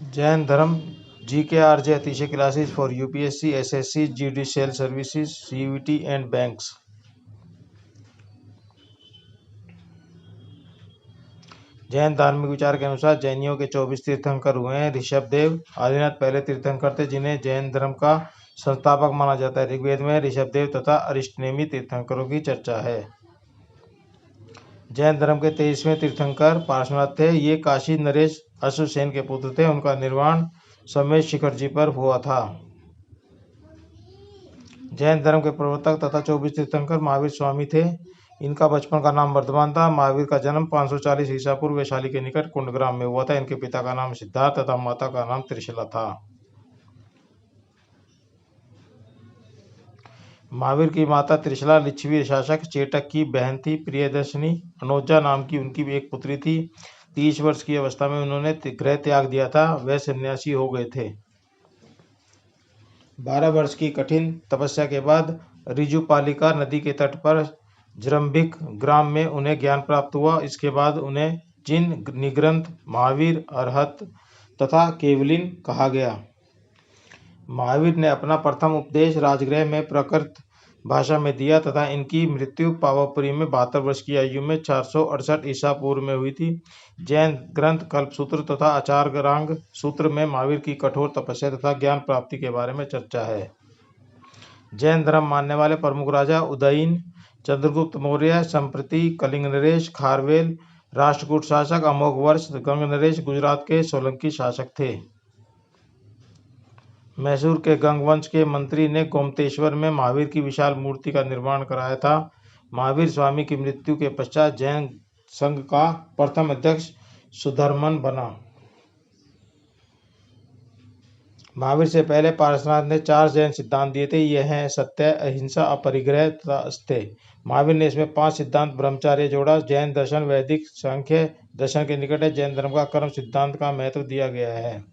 जैन धर्म GKRJ अतिशय classes for UPSC, SSC, judicial services, CVT and banks. Jain धार्मिक विचार के अनुसार जैनियों के 24 तीर्थंकर हुए हैं। ऋषभदेव आदिनाथ पहले तीर्थंकर थे जिन्हें जैन धर्म का संस्थापक माना जाता है। ऋग्वेद में ऋषभदेव तथा अरिष्टनेमी तीर्थंकरों की चर्चा है। जैन धर्म के 23वें तीर्थंकर पार्श्वनाथ थे। ये काशी नरेश अश्वसेन के पुत्र थे। उनका निर्वाण समेत शिखर जी पर हुआ था। जैन धर्म के प्रवर्तक तथा 24 तीर्थंकर महावीर स्वामी थे। इनका बचपन का नाम वर्धमान था। महावीर का जन्म 540 ईसा पूर्व वैशाली के निकट कुंडग्राम में हुआ था। इनके पिता का नाम सिद्धार्थ तथा माता का नाम त्रिशला था। महावीर की माता त्रिशला लिच्छवी शासक चेटक की बहन थी। प्रियदर्शनी अनोजा नाम की उनकी एक पुत्री थी। 30 वर्ष की अवस्था में उन्होंने गृह त्याग दिया था। वह सन्यासी हो गए थे। 12 वर्ष की कठिन तपस्या के बाद ऋजुपालिका नदी के तट पर जृंभिक ग्राम में उन्हें ज्ञान प्राप्त हुआ। इसके बाद उन्हें जिन निग्रंथ, महावीर, अरहत तथा केवलिन कहा गया। महावीर ने अपना प्रथम उपदेश राजगृह में प्राकृत भाषा में दिया तथा इनकी मृत्यु पावापुरी में 72 वर्ष की आयु में 468 ईसा पूर्व में हुई थी। जैन ग्रंथ कल्पसूत्र तथा आचार्यरांग सूत्र में महावीर की कठोर तपस्या तथा ज्ञान प्राप्ति के बारे में चर्चा है। जैन धर्म मानने वाले प्रमुख राजा उदयन, चंद्रगुप्त मौर्य, संप्रति कलिंग नरेश, खारवेल राष्ट्रकूट शासक, अमोघ वर्ष गंग नरेश गुजरात के सोलंकी शासक थे। मैसूर के गंग वंश के मंत्री ने गोमतेश्वर में महावीर की विशाल मूर्ति का निर्माण कराया था। महावीर स्वामी की मृत्यु के पश्चात जैन संघ का प्रथम अध्यक्ष सुधर्मन बना। महावीर से पहले पार्श्वनाथ ने 4 जैन सिद्धांत दिए थे। यह हैं सत्य, अहिंसा, अपरिग्रह तथा अस्तेय। महावीर ने इसमें 5 सिद्धांत ब्रह्मचार्य जोड़ा। जैन दर्शन वैदिक सांख्य दर्शन के निकट है। जैन धर्म का कर्म सिद्धांत का महत्व दिया गया है।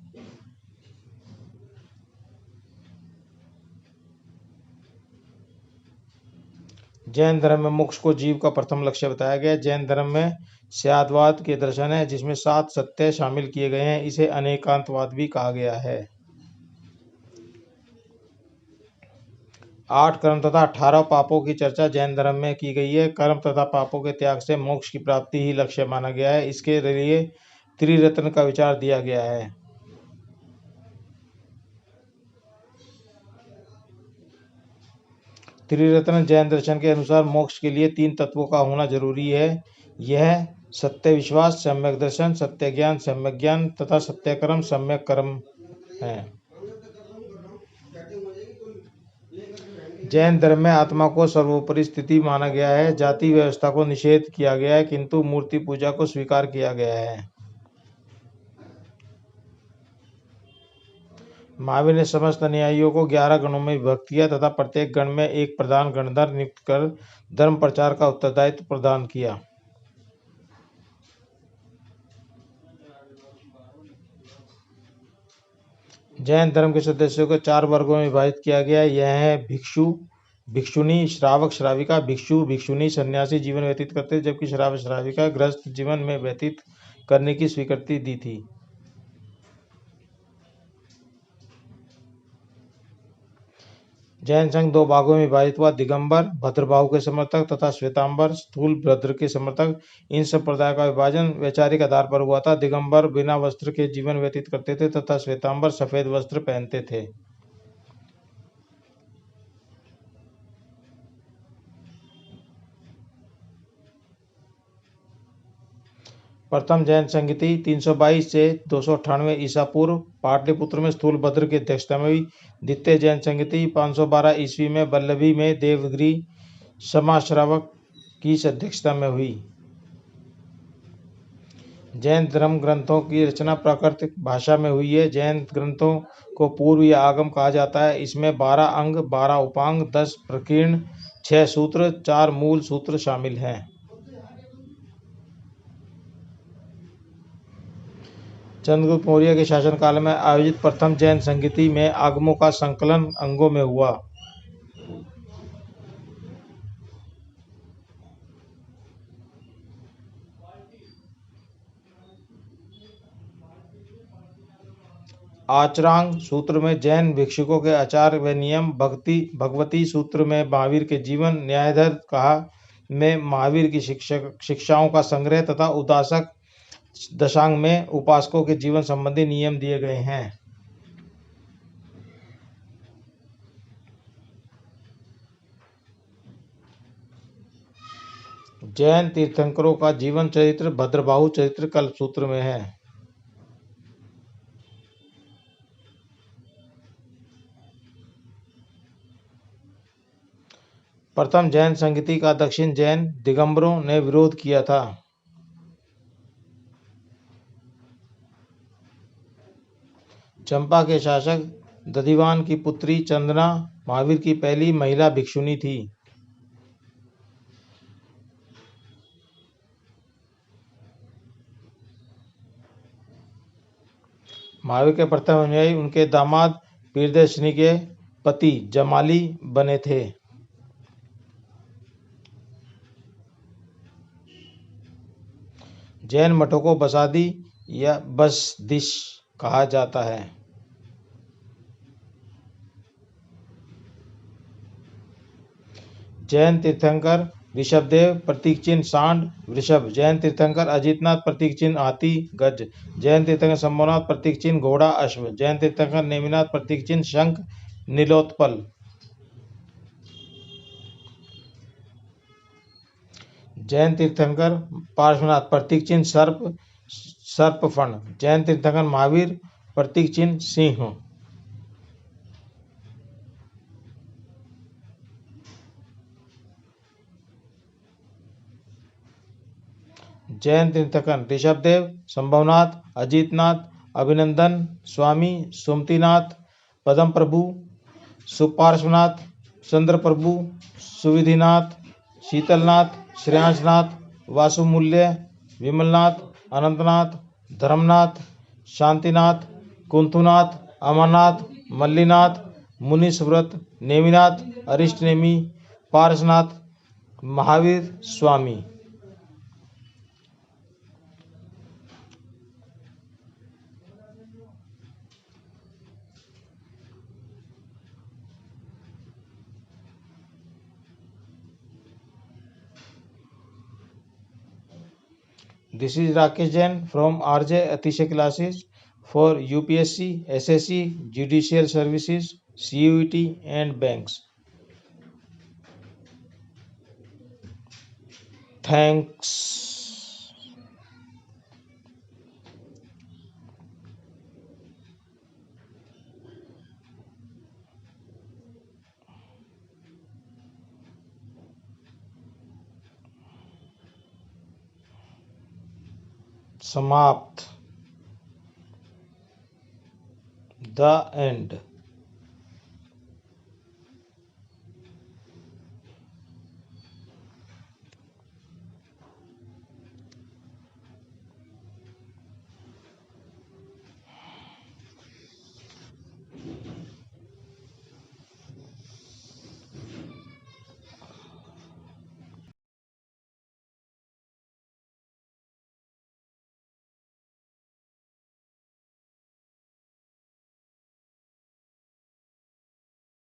जैन धर्म में मोक्ष को जीव का प्रथम लक्ष्य बताया गया है। जैन धर्म में स्याद्वाद के दर्शन है जिसमें 7 सत्य शामिल किए गए हैं। इसे अनेकांतवाद भी कहा गया है। 8 कर्म तथा 18 पापों की चर्चा जैन धर्म में की गई है। कर्म तथा पापों के त्याग से मोक्ष की प्राप्ति ही लक्ष्य माना गया है। इसके लिए त्रिरत्न का विचार दिया गया है। त्रिरत्न जैन दर्शन के अनुसार मोक्ष के लिए 3 तत्वों का होना जरूरी है। यह सत्य विश्वास, सम्यक दर्शन, सत्य ज्ञान, सम्यक ज्ञान तथा सत्य कर्म, सम्यक कर्म है। जैन धर्म में आत्मा को सर्वोपरि स्थिति माना गया है। जाति व्यवस्था को निषेध किया गया है किंतु मूर्ति पूजा को स्वीकार किया गया है। महावीर ने समस्त अनुयायियों को 11 गणों में विभक्त किया तथा प्रत्येक गण में एक प्रधान गणधर नियुक्त कर धर्म प्रचार का उत्तरदायित्व प्रदान किया। जैन धर्म के सदस्यों को 4 वर्गों में विभाजित किया गया है। यह है भिक्षु, भिक्षुणी, श्रावक, श्राविका। भिक्षु भिक्षुणी सन्यासी जीवन व्यतीत करते जबकि श्रावक श्राविका गृहस्थ जीवन में व्यतीत करने की स्वीकृति दी थी। जैन संघ 2 भागों में विभाजित हुआ। दिगंबर भद्रबाहु के समर्थक तथा श्वेतांबर स्थूल भद्र के समर्थक। इन संप्रदाय का विभाजन वैचारिक आधार पर हुआ था। दिगंबर बिना वस्त्र के जीवन व्यतीत करते थे तथा श्वेतांबर सफेद वस्त्र पहनते थे। प्रथम जैन संगति 322 से 298 ईसा पूर्व पाटलिपुत्र में स्थूल भद्र की अध्यक्षता में हुई। द्वितीय जैन संगति 512 ईस्वी में वल्लभी में देवगिरी समाश्रावक की अध्यक्षता में हुई। जैन धर्म ग्रंथों की रचना प्राकृत भाषा में हुई है। जैन ग्रंथों को पूर्व या आगम कहा जाता है। इसमें 12 अंग, 12 उपांग, 10 प्रकीर्ण, 6 सूत्र, 4 मूल सूत्र शामिल हैं। चंद्रगुप्त मौर्य के शासनकाल में आयोजित प्रथम जैन संगति में आगमों का संकलन अंगों में हुआ। आचरांग सूत्र में जैन भिक्षुकों के आचार व नियम, भगवती सूत्र में महावीर के जीवन, न्यायधर्म कहा में महावीर की शिक्षाओं का संग्रह तथा उदासक दशांग में उपासकों के जीवन संबंधी नियम दिए गए हैं। जैन तीर्थंकरों का जीवन चरित्र भद्रबाहु चरित्र कल्प सूत्र में है। प्रथम जैन संगति का दक्षिण जैन दिगंबरों ने विरोध किया था। चंपा के शासक दधिवान की पुत्री चंदना महावीर की पहली महिला भिक्षुणी थी। महावीर के प्रथम अनुयायी उनके दामाद प्रियदर्शिनी के पति जमाली बने थे। जैन मठों को बसादी या बसदिश कहा जाता है। जैन तीर्थंकर ऋषभदेव प्रतीक चिन्ह सांड वृषभ, जैन तीर्थंकर अजितनाथ प्रतीक चिन्ह हाथी गज, जैन तीर्थंकर शंभुनाथ प्रतीक चिन्ह घोड़ा अश्व, जैन तीर्थंकर नेमिनाथ प्रतीक चिन्ह शंख नीलोत्पल, जैन तीर्थंकर पार्श्वनाथ प्रतीक चिन्ह सर्पफण, जैन तीर्थंकर महावीर प्रतीक चिन्ह सिंह। जैन तीर्थंकर ऋषभदेव, संभवनाथ, अजितनाथ, अभिनंदन स्वामी, सुमतिनाथ, पदम प्रभु, सुपार्श्वनाथ, चंद्र प्रभु, सुविधिनाथ, शीतलनाथ, श्रेयांशनाथ, वासुमूल्य, विमलनाथ, अनंतनाथ, धर्मनाथ, शांतिनाथ, कुंथुनाथ, अमरनाथ, मल्लीनाथ, मुनीश्व्रत, नेमिनाथ, अरिष्ट Nemi, Parasnath, Mahavir Swami. This is Rakesh Jain from RJ Atisha classes for UPSC, SSC, Judicial Services, CUET and Banks. Thanks. समाप्त। The end.